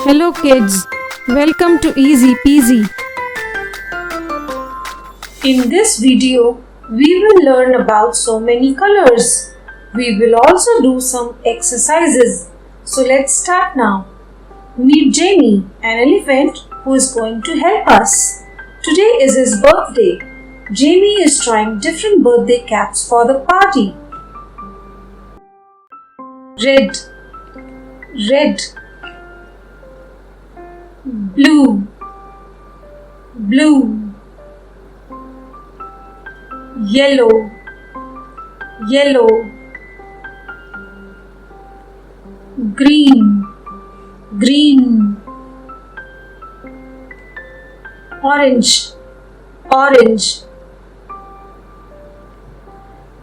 Hello kids, welcome to Easy Peasy. In this video, we will learn about so many colors. We will also do some exercises. So let's start now. Meet Jamie, an elephant who is going to help us. Today is his birthday. Jamie is trying different birthday caps for the party. Red, red. Blue, blue. Yellow, yellow. Green, green. Orange, orange.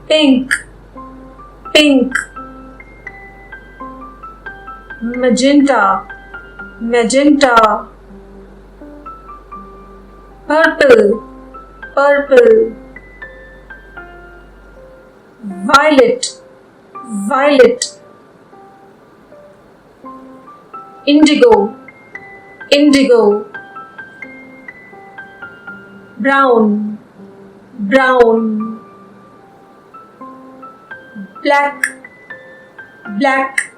Pink, pink. Magenta, magenta. Purple, purple. Violet, violet. Indigo, indigo. Brown, brown. Black, black.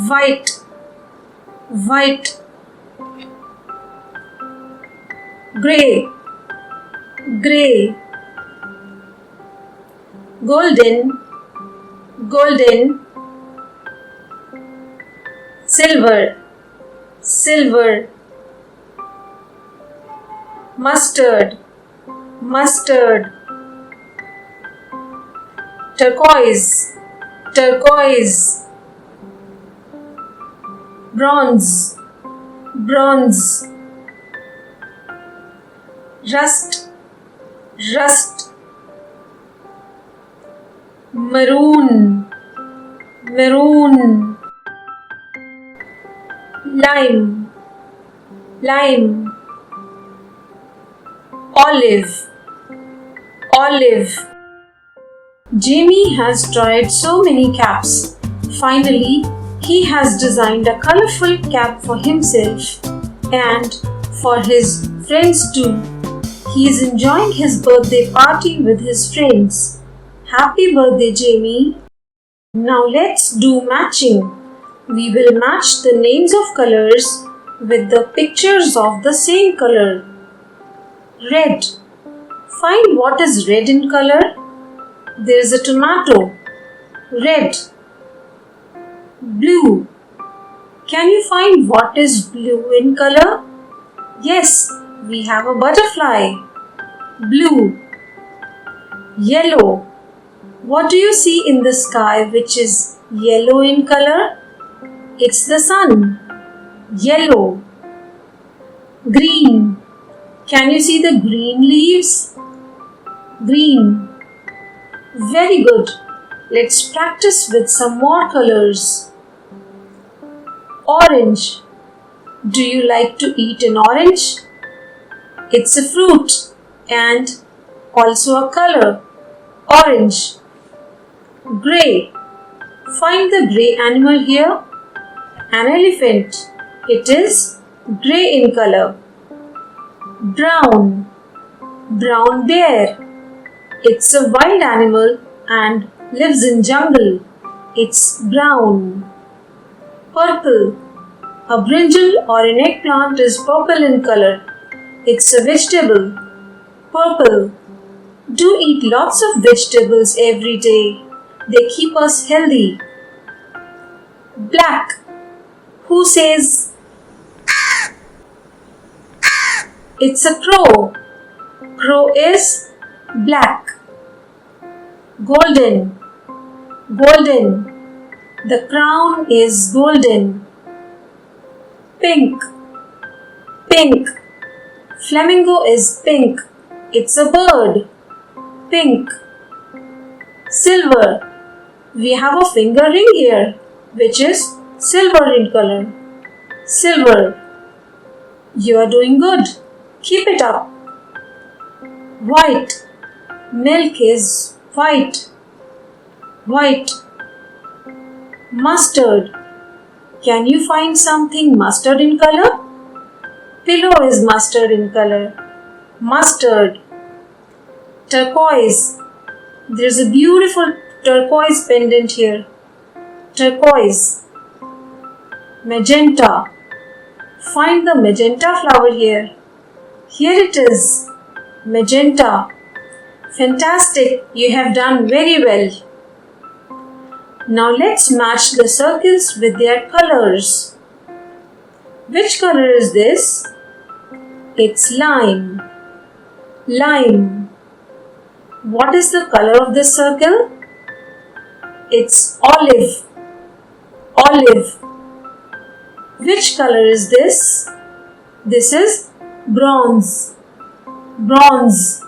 White, white. Grey, grey. Golden, golden. Silver, silver. Mustard, mustard. Turquoise, turquoise. Bronze, bronze. Rust, rust. Maroon, maroon. Lime, lime. Olive, olive. Jamie has tried so many caps. Finally, he has designed a colorful cap for himself and for his friends too. He is enjoying his birthday party with his friends. Happy birthday, Jamie! Now let's do matching. We will match the names of colors with the pictures of the same color. Red. Find what is red in color. There is a tomato. Red. Blue. Can you find what is blue in color? Yes, we have a butterfly. Blue. Yellow. What do you see in the sky which is yellow in color? It's the sun. Yellow. Green. Can you see the green leaves? Green. Very good. Let's practice with some more colors. Orange. Do you like to eat an orange? It's a fruit and also a color. Orange. Grey. Find the grey animal here. An elephant. It is grey in color. Brown. Brown bear. It's a wild animal and lives in jungle. It's brown. Purple. A brinjal or an eggplant is purple in color. It's a vegetable. Purple. Do eat lots of vegetables every day. They keep us healthy. Black. Who says? It's a crow. Crow is black. Golden. Golden. The crown is golden. Pink. Pink. Flamingo is pink. It's a bird. Pink. Silver. We have a finger ring here, which is silver in color. Silver. You are doing good. Keep it up. White. Milk is white. White. Mustard. Can you find something mustard in color? Pillow is mustard in color. Mustard. Turquoise. There's a beautiful turquoise pendant here. Turquoise. Magenta. Find the magenta flower here. Here it is. Magenta. Fantastic. You have done very well. Now let's match the circles with their colors. Which color is this? It's lime. Lime. What is the color of this circle? It's olive. Olive. Which color is this? This is bronze. Bronze.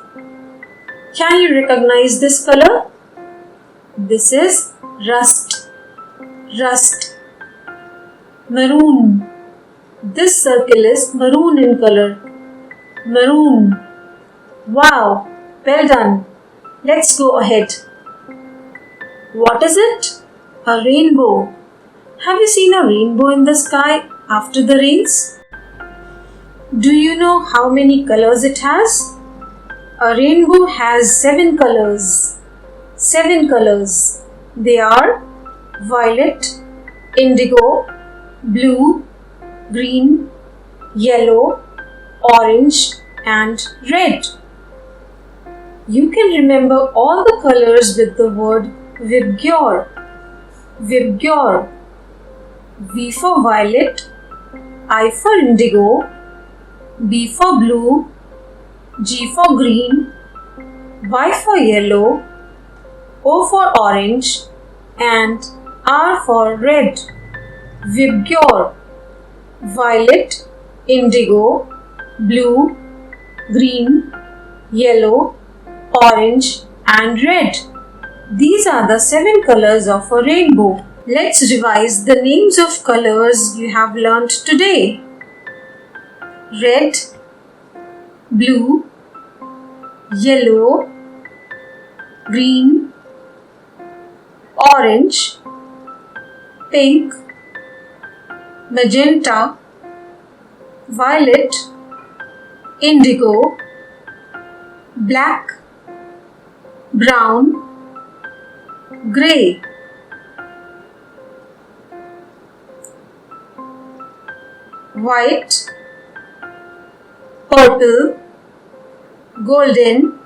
Can you recognize this color? This is rust. Rust. Maroon. This circle is maroon in color. Maroon. Wow, well done. Let's go ahead. What is it? A rainbow. Have you seen a rainbow in the sky after the rains? Do you know how many colors it has? A rainbow has 7 colors. 7 colors. They are violet, indigo, blue, green, yellow, orange, and red. You can remember all the colors with the word vibgyor. Vibgyor. V for violet, I for indigo, B for blue, G for green, Y for yellow, O for orange, and R for red. Vibgyor. Violet, indigo, blue, green, yellow, orange, and red. These are the 7 colors of a rainbow. Let's revise the names of colors you have learnt today. Red, blue, yellow, green, orange, pink, magenta, violet, indigo, black, brown, grey. White, purple, golden,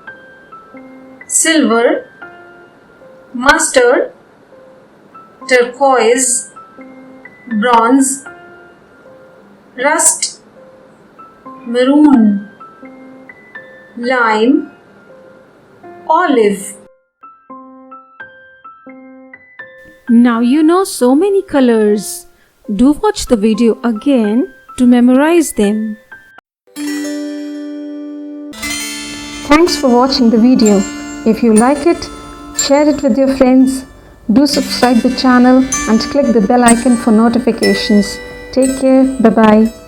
silver, mustard, turquoise, bronze, rust, maroon, lime, olive. Now you know so many colors. Do watch the video again to memorize them. Thanks for watching the video. If you like it, share it with your friends. Do subscribe the channel and click the bell icon for notifications. Take care. Bye-bye.